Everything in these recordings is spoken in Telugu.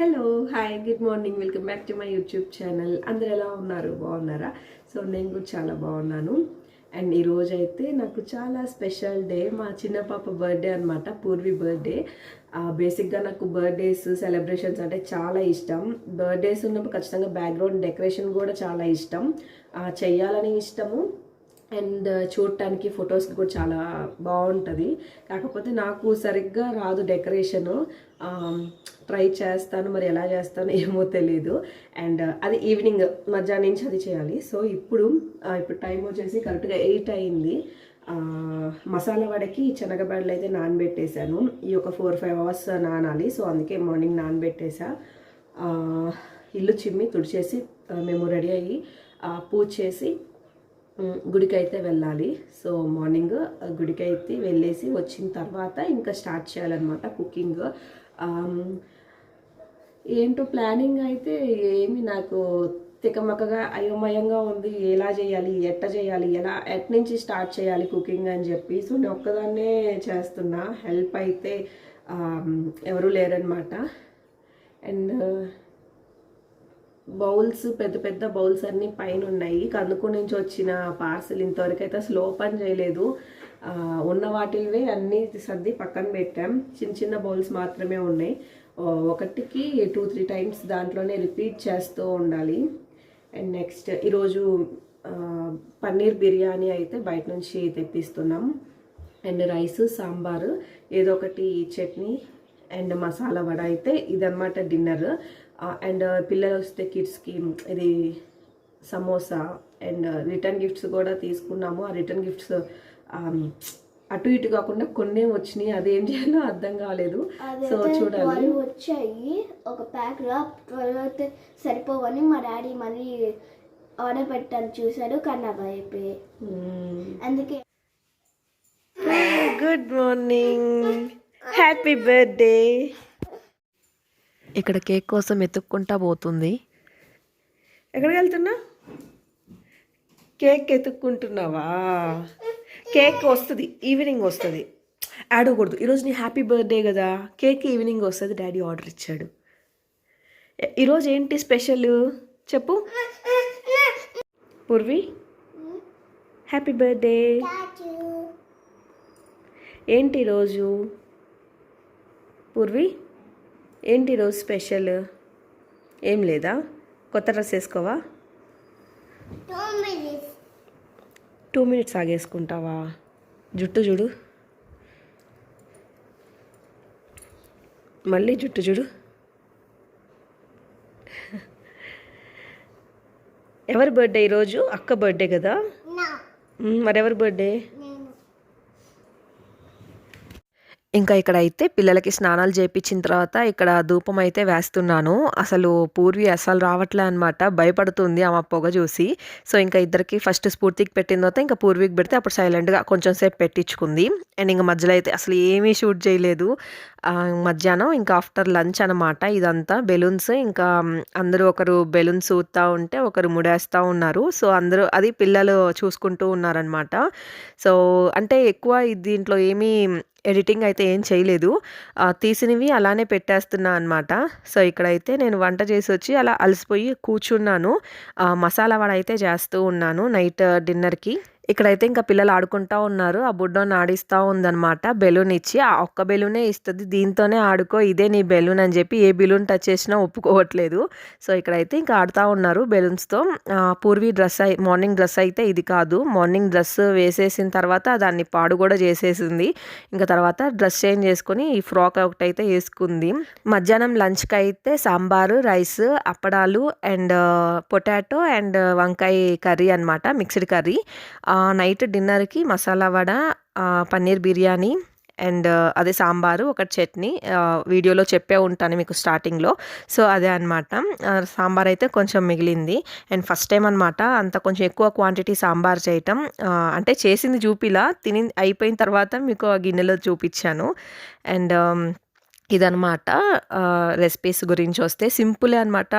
Hello hi good morning welcome back to my YouTube channel. అందరు ఎలా ఉన్నారు? బాగున్నారా? సో నేను కూడా చాలా బాగున్నాను. అండ్ ఈరోజు అయితే నాకు చాలా స్పెషల్ డే. మా చిన్న పాప బర్త్డే అనమాట, పూర్వి బర్త్డే. బేసిక్గా నాకు బర్త్డేస్ సెలబ్రేషన్స్ అంటే చాలా ఇష్టం. బర్త్డేస్ ఉన్నప్పుడు ఖచ్చితంగా బ్యాక్గ్రౌండ్ డెకరేషన్ కూడా చాలా ఇష్టం, చెయ్యాలని ఇష్టము. అండ్ చూడటానికి ఫొటోస్కి కూడా చాలా బాగుంటుంది. కాకపోతే నాకు సరిగ్గా రాదు డెకరేషను. ట్రై చేస్తాను, మరి ఎలా చేస్తాను ఏమో తెలీదు. అండ్ అది ఈవినింగ్ మధ్యాహ్నం నుంచి అది చేయాలి. సో ఇప్పుడు టైం వచ్చేసి కరెక్ట్గా 8 అయింది. మసాలా వడకి శనగబెడలు అయితే నానబెట్టేశాను. ఈ ఒక 4-5 అవర్స్ నానాలి. సో అందుకే మార్నింగ్ నానబెట్టేసా. ఇల్లు చిమ్మి తుడిచేసి మేము రెడీ అయ్యి పూజ చేసి గుడికి అయితే వెళ్ళాలి. సో మార్నింగ్ గుడికి అయితే వెళ్ళేసి వచ్చిన తర్వాత ఇంకా స్టార్ట్ చేయాలన్నమాట కుకింగ్. ఏంటో ప్లానింగ్ అయితే ఏమి నాకు తికమకగా అయోమయంగా ఉంది. ఎలా చేయాలి, ఎట్ట చేయాలి, ఎట్ నుంచి స్టార్ట్ చేయాలి కుకింగ్ అని చెప్పి. సో నేను ఒక్కదాన్నే చేస్తున్నా, హెల్ప్ అయితే ఎవరు లేరనమాట. అండ్ బౌల్స్, పెద్ద పెద్ద బౌల్స్ అన్నీ పైన ఉన్నాయి. కందుకు నుంచి వచ్చిన పార్సల్ ఇంతవరకు అయితే అసలు ఓపెన్ చేయలేదు. ఉన్న వాటివే అన్నీ సర్ది పక్కన పెట్టాం. చిన్న చిన్న బౌల్స్ మాత్రమే ఉన్నాయి. ఒకటికి 2-3 టైమ్స్ దాంట్లోనే రిపీట్ చేస్తూ ఉండాలి. అండ్ నెక్స్ట్ ఈరోజు పన్నీర్ బిర్యానీ అయితే బయట నుంచి తెప్పిస్తున్నాం. అండ్ రైస్, సాంబారు, ఏదో ఒకటి చట్నీ అండ్ మసాలా వడ అయితే ఇదన్నమాట డిన్నర్. అండ్ పిల్లలు వస్తే కిడ్స్కి ఇది సమోసా అండ్ రిటర్న్ గిఫ్ట్స్ కూడా తీసుకున్నాము. ఆ రిటర్న్ గిఫ్ట్స్ అటు ఇటు కాకుండా కొన్ని వచ్చినాయి, అదేం చేయాలో అర్థం కాలేదు. సో చూడాలి. వచ్చాయి ఒక ప్యాక్ 12 అయితే సరిపోవని మా డాడీ మళ్ళీ ఆర్డర్ పెట్టాను, చూశాడు కానీ అవి అయిపోయాయి. అందుకే గుడ్ మార్నింగ్, హ్యాపీ బర్త్డే. ఇక్కడ కేక్ కోసం ఎత్తుక్కుంటా పోతుంది. ఎక్కడికి వెళ్తున్నా? కేక్ ఎత్తుక్కుంటున్నావా? కేక్ వస్తుంది, ఈవినింగ్ వస్తుంది. ఆడకూడదు. ఈరోజు నీ హ్యాపీ బర్త్డే కదా, కేక్ ఈవినింగ్ వస్తుంది. డాడీ ఆర్డర్ ఇచ్చాడు. ఈరోజు ఏంటి స్పెషల్ చెప్పు పూర్వి. Happy birthday. ఏంటి ఈరోజు పూర్వి, ఏంటి ఈరోజు స్పెషల్? ఏం లేదా? కొత్త డ్రెస్ వేసుకోవా? 2 minutes ఆగేసుకుంటావా? జుట్టు చూడు, మళ్ళీ జుట్టు చూడు. ఎవరి బర్త్డే ఈరోజు? అక్క బర్త్డే కదా. మరెవరి బర్త్డే? ఇంకా ఇక్కడ అయితే పిల్లలకి స్నానాలు చేయించిన తర్వాత ఇక్కడ ధూపం అయితే వేస్తున్నాను. అసలు పూర్వి అసలు రావట్లే అనమాట, భయపడుతుంది ఆమె పొగ చూసి. సో ఇంకా ఇద్దరికి ఫస్ట్ స్ఫూర్తికి పెట్టిన తర్వాత ఇంకా పూర్వికి పెడితే అప్పుడు సైలెంట్గా కొంచెం సేపు పెట్టించుకుంది. అండ్ ఇంకా మధ్యలో అయితే అసలు ఏమీ షూట్ చేయలేదు. మధ్యాహ్నం ఇంకా ఆఫ్టర్ లంచ్ అనమాట ఇదంతా. బెలూన్స్ ఇంకా అందరూ ఒకరు బెలూన్స్ ఊదుతూ ఉంటే ఒకరు ముడేస్తూ ఉన్నారు. సో అందరూ అది పిల్లలు చూసుకుంటూ ఉన్నారనమాట. సో అంటే ఎక్కువ దీంట్లో ఏమీ ఎడిటింగ్ అయితే ఏం చేయలేదు, తీసినవి అలానే పెట్టేస్తున్నా అనమాట. సో ఇక్కడైతే నేను వంట చేసి వచ్చి అలా అలసిపోయి కూర్చున్నాను. మసాలా వడ అయితే చేస్తూ ఉన్నాను నైట్ డిన్నర్కి. ఇక్కడైతే ఇంకా పిల్లలు ఆడుకుంటూ ఉన్నారు. ఆ బుడ్డోని ఆడిస్తూ ఉందన్నమాట బెలూన్ ఇచ్చి. ఆ ఒక్క బెలూనే ఇస్తుంది, దీంతోనే ఆడుకో, ఇదే నీ బెలూన్ అని చెప్పి ఏ బెలూన్ టచ్ చేసినా ఒప్పుకోవట్లేదు. సో ఇక్కడైతే ఇంకా ఆడుతూ ఉన్నారు బెలూన్స్తో. పూర్వీ మార్నింగ్ డ్రెస్ అయితే ఇది కాదు. మార్నింగ్ డ్రెస్ వేసేసిన తర్వాత దాన్ని పాడు కూడా చేసేసింది. ఇంకా తర్వాత డ్రెస్ చేంజ్ చేసుకొని ఈ ఫ్రాక్ ఒకటి అయితే వేసుకుంది. మధ్యాహ్నం లంచ్కి అయితే సాంబారు, రైస్, అప్పడాలు అండ్ పొటాటో అండ్ వంకాయ కర్రీ అనమాట, మిక్స్డ్ కర్రీ. నైట్ డిన్నర్కి మసాలా వడ, పన్నీర్ బిర్యానీ అండ్ అదే సాంబారు, ఒక చట్నీ. వీడియోలో చెప్పే ఉంటాను మీకు స్టార్టింగ్లో. సో అదే అనమాట. సాంబార్ అయితే కొంచెం మిగిలింది. అండ్ ఫస్ట్ టైం అనమాట అంత కొంచెం ఎక్కువ క్వాంటిటీ సాంబార్ చేయటం. అంటే చేసింది చూపిలా, తిని అయిపోయిన తర్వాత మీకు ఆ గిన్నెలో చూపించాను. అండ్ ఇదనమాట రెసిపీస్ గురించి వస్తే సింపులే అనమాట.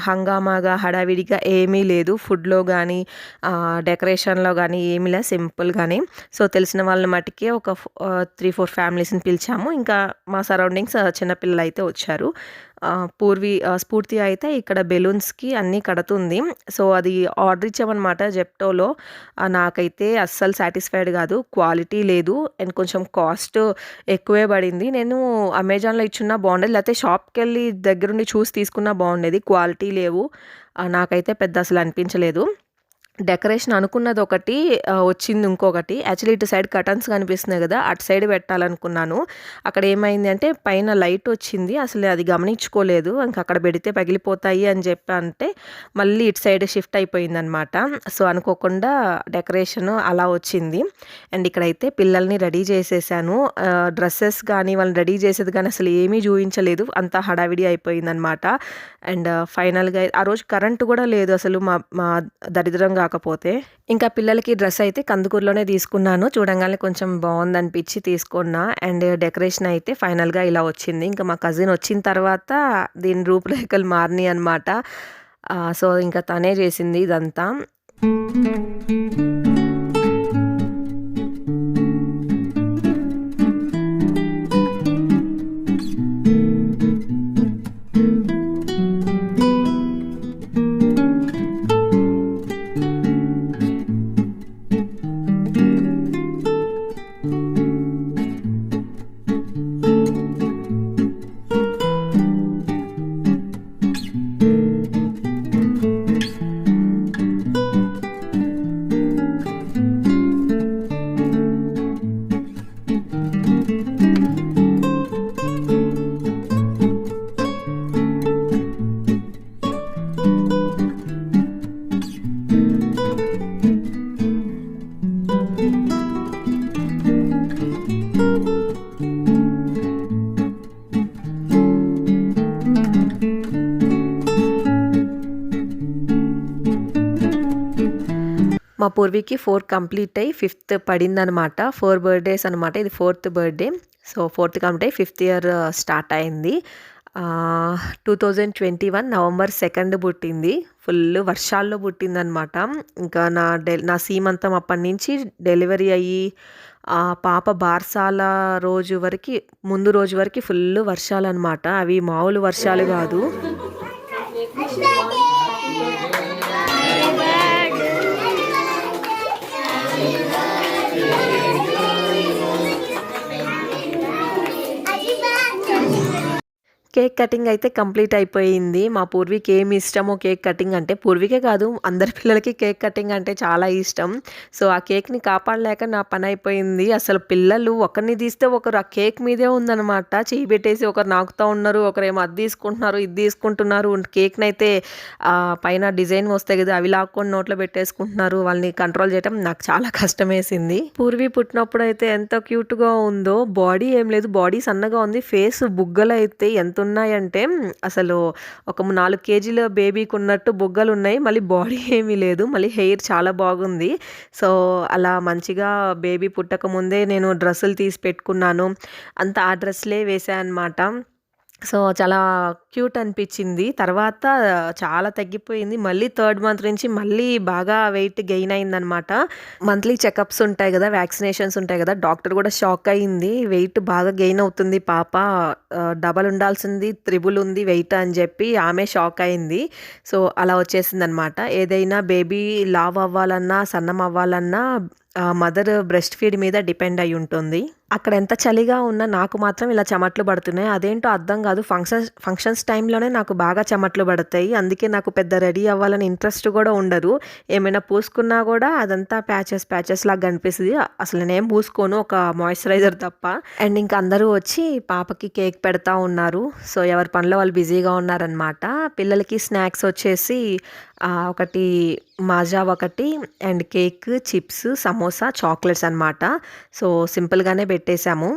హంగామాగా హడావిడిగా ఏమీ లేదు ఫుడ్లో కానీ డెకరేషన్లో కానీ ఏమీ లేదు, సింపుల్గానే. సో తెలిసిన వాళ్ళ మటుకే ఒక 3-4 ఫ్యామిలీస్ని పిలిచాము. ఇంకా మా సరౌండింగ్స్ చిన్నపిల్లలు అయితే వచ్చారు. స్ఫూర్తి అయితే ఇక్కడ బెలూన్స్‌కి అన్నీ కడుతుంది. సో, అది ఆర్డర్ ఇచ్చామనమాట జెప్టోలో. నాకైతే అస్సలు సాటిస్ఫైడ్ గాదు. క్వాలిటీ లేదు అండ్ కొంచెం కాస్ట్ ఎక్కువే పడింది. నేను అమెజాన్‌లో ఇచ్చున్నా బావుండేది. లేతే షాప్‌కెళ్ళి దగ్గరుండి చూసి తీసుకున్నా బావుండేది. క్వాలిటీ లేవు. నాకైతే పెద్ద అసలు అనిపించలేదు. డెకరేషన్ అనుకున్నదొకటి వచ్చింది ఇంకొకటి. యాక్చువల్లీ ఇటు సైడ్ కర్టన్స్ కనిపిస్తున్నాయి గదా! అటు సైడ్ పెట్టాలనుకున్నాను. అక్కడ ఏమైంది అంటే పైన లైట్ వచ్చింది. అసలు అది గమనించుకోలేదు. ఇంక అక్కడ పెడితే పగిలిపోతాయి అని చెప్పి అంటే మళ్ళీ ఇటు సైడ్ షిఫ్ట్ అయిపోయిందనమాట. సో, అనుకోకుండా డెకరేషన్ అలా వచ్చింది. అండ్ ఇక్కడైతే పిల్లల్ని రెడీ చేసేసాను. డ్రెస్సెస్ గానీ, వాళ్ళని రెడీ చేసేది గానీ అసలు ఏమీ చూయించలేదు. అంతా హడావిడి అయిపోయిందనమాట. అండ్ ఫైనల్‌గా ఆ రోజు కరెంట్ కూడా లేదు అసలు మా దరిద్రం కాకపోతే. ఇంకా పిల్లలకి డ్రెస్ అయితే కందుకూరులోనే తీసుకున్నాను. చూడంగానే కొంచెం బావుందనిపించి తీసుకున్నా. అండ్ డెకరేషన్ అయితే ఫైనల్‌గా ఇలా వచ్చింది. ఇంకా మా కజిన్ వచ్చిన తర్వాత దీని రూపురేఖలు మారినియనమాట. సో, ఇంకా తనే చేసింది ఇదంతా. మా పూర్వీకి 4 కంప్లీట్ అయ్యి 5th పడిందనమాట. 4 బర్త్‌డేస్ అనమాట. ఇది 4th birthday. So, 4th complete అయ్యి 5th ఇయర్ స్టార్ట్ అయింది. 2021 నవంబర్ 2 పుట్టింది. ఫుల్ వర్షాల్లో పుట్టిందనమాట. ఇంకా నా సీమంతం అప్పటినుంచి డెలివరీ అయ్యి పాప బారసాల రోజు వరకి ముందు రోజు వరకి ఫుల్ వర్షాలనమాట. అవి మామూలు వర్షాలు కాదు. కేక్ కటింగ్ అయితే కంప్లీట్ అయిపోయింది. మా పూర్వీకి ఏమి ఇష్టమో కేక్ కటింగ్ అంటే, పూర్వీకే కాదు అందరి పిల్లలకి కేక్ కటింగ్ అంటే చాలా ఇష్టం. సో, ఆ కేక్‌ని కాపాడలేక నా పని అయిపోయింది. అసలు పిల్లలు ఒకరిని తీస్తే ఒకరు ఆ కేక్ మీదే ఉందనమాట. చెయ్యి పెట్టేసి ఒకరు నాకుతా ఉన్నారు. ఒకరేమో అది తీసుకుంటున్నారు, ఇది తీసుకుంటున్నారు. కేక్‌నైతే పైన డిజైన్ వస్తాయి కదా! అవి లాక్కొని నోట్లో పెట్టేసుకుంటున్నారు. వాళ్ళని కంట్రోల్ చేయడం నాకు చాలా కష్టమేసింది. పూర్వీ పుట్టినప్పుడైతే ఎంత క్యూట్‌గా ఉందో. బాడీ ఏం లేదు. బాడీ సన్నగా ఉంది. ఫేస్ బుగ్గలైతే ఉన్నాయంటే అసలు ఒక 4 కేజీల బేబీకి ఉన్నట్టు బుగ్గలు ఉన్నాయి. మళ్ళీ బాడీ ఏమీ లేదు. మళ్ళీ హెయిర్ చాలా బాగుంది. సో, అలా మంచిగా బేబీ పుట్టక ముందే నేను డ్రెస్సులు తీసి పెట్టుకున్నాను. అంతా ఆ డ్రెస్‌లే వేసా అనమాట. సో, చాలా క్యూట్ అనిపించింది. తర్వాత చాలా తగ్గిపోయింది. మళ్ళీ 3rd మంత్ నుంచి మళ్ళీ బాగా వెయిట్ గెయిన్ అయిందనమాట. మంత్లీ చెకప్స్ ఉంటాయి గదా! వ్యాక్సినేషన్స్ ఉంటాయి గదా! డాక్టర్ కూడా షాక్ అయింది. వెయిట్ బాగా గెయిన్ అవుతుంది పాప. డబల్ ఉండాల్సింది 3 ఉంది వెయిట్ అని చెప్పి ఆమె షాక్ అయింది. సో, అలా వచ్చేసిందనమాట. ఏదైనా బేబీ లావు అవ్వాలన్నా, సన్నం అవ్వాలన్నా మదర్ బ్రెస్ట్ ఫీడ్ మీద డిపెండ్ అయ్యి ఉంటుంది. అక్కడ ఎంత చలిగా ఉన్నా నాకు మాత్రం ఇలా చెమటలు పడుతున్నాయి. అదేంటో అర్థం కాదు. ఫంక్షన్స్ టైంలోనే నాకు బాగా చెమటలు పడతాయి. అందుకే నాకు పెద్ద రెడీ అవ్వాలని ఇంట్రెస్ట్ కూడా ఉండదు. ఏమైనా పూసుకున్నా కూడా అదంతా ప్యాచెస్ లాగా కనిపిస్తుంది. అసలు నేనేం పూసుకోను, ఒక మాయిశ్చరైజర్ తప్ప. అండ్ ఇంకా అందరూ వచ్చి పాపకి కేక్ పెడతా ఉన్నారు. సో, ఎవరి పనిలో వాళ్ళు బిజీగా ఉన్నారనమాట. పిల్లలకి స్నాక్స్ వచ్చేసి ఒకటి మాజా ఒకటి and cake, chips, samosa, chocolates అనమాట. సో, సింపుల్‌గానే పెట్టేశాము.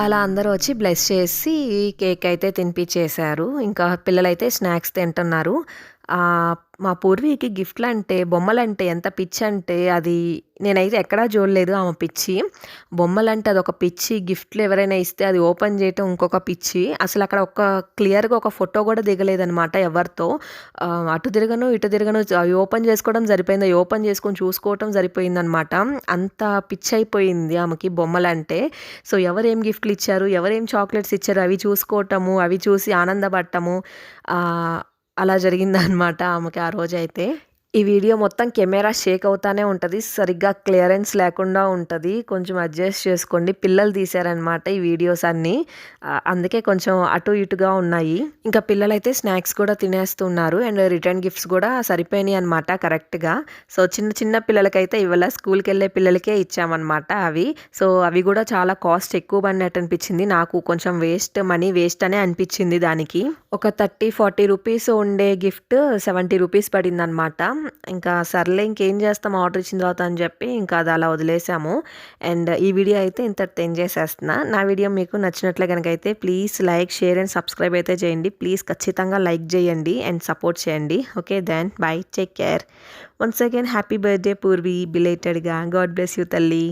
అలా అందరూ వచ్చి బ్లెస్ చేసి కేక్ అయితే తినిపించేశారు. ఇంకా పిల్లలైతే స్నాక్స్ తింటున్నారు. మా పూర్వీకి గిఫ్ట్‌లంటే, బొమ్మలంటే ఎంత పిచ్చంటే అది నేనైతే ఎక్కడా చూడలేదు ఆమె పిచ్చి. బొమ్మలంటే అదొక పిచ్చి. గిఫ్ట్‌లు ఎవరైనా ఇస్తే అది ఓపెన్ చేయటం ఇంకొక పిచ్చి. అసలక్కడ క్లియర్‌గా ఒక ఫోటో కూడా దిగలేదనమాట ఎవరితో. అటు తిరగను, ఇటు తిరగను అవి ఓపెన్ చేసుకోవడం సరిపోయింది. అవి ఓపెన్ చేసుకొని చూసుకోవటం సరిపోయిందనమాట. అంత పిచ్చయిపోయింది ఆమెకి బొమ్మలంటే. సో, ఎవరేం గిఫ్ట్‌లు ఇచ్చారు, ఎవరేం చాక్లెట్స్ ఇచ్చారు అవి చూసుకోవటము, అవి చూసి ఆనందపడటము అలా జరిగిందనమాట ఆమెకి ఆ రోజైతే. ఈ వీడియో మొత్తం కెమెరా షేక్ అవుతానే ఉంటది. సరిగ్గా క్లియరెన్స్ లేకుండా ఉంటది. కొంచెం అడ్జస్ట్ చేసుకోండి. పిల్లలు తీశారనమాట ఈ వీడియోస్ అన్నీ. అందుకే కొంచెం అటు ఇటుగా ఉన్నాయి. ఇంకా పిల్లలైతే స్నాక్స్ కూడా తినేస్తున్నారు. అండ్ రిటర్న్ గిఫ్ట్స్ కూడా సరిపోయినాయి అనమాట కరెక్ట్‌గా. సో, చిన్న చిన్న పిల్లలకైతే ఇవాళ స్కూల్‌కెళ్ళే పిల్లలకే ఇచ్చామనమాట అవి. సో, అవి కూడా చాలా కాస్ట్ ఎక్కువ పడినట్టు అనిపించింది. నాకు కొంచెం మనీ వేస్ట్ అనే అనిపించింది దానికి. ఒక 30, 40 రూపీస్ ఉండే గిఫ్ట్ 70 రూపీస్ పడిందనమాట. ఇంకా సర్లే ఇంకేం చేస్తాం ఆర్డర్ ఇచ్చిన తర్వాత అని చెప్పి ఇంకా అది అలా వదిలేసాము. అండ్ ఈ వీడియో అయితే ఇంతటితో ఎండ్ చేసేస్తున్నా. నా వీడియో మీకు నచ్చినట్లే కనుక అయితే please like, share and subscribe అయితే చేయండి. ప్లీజ్ ఖచ్చితంగా లైక్ చేయండి అండ్ సపోర్ట్ చేయండి. Okay then bye, take care. Once again happy birthday Purvi బిలేటెడ్‌గా. గాడ్ బ్లెస్ యూ తల్లి.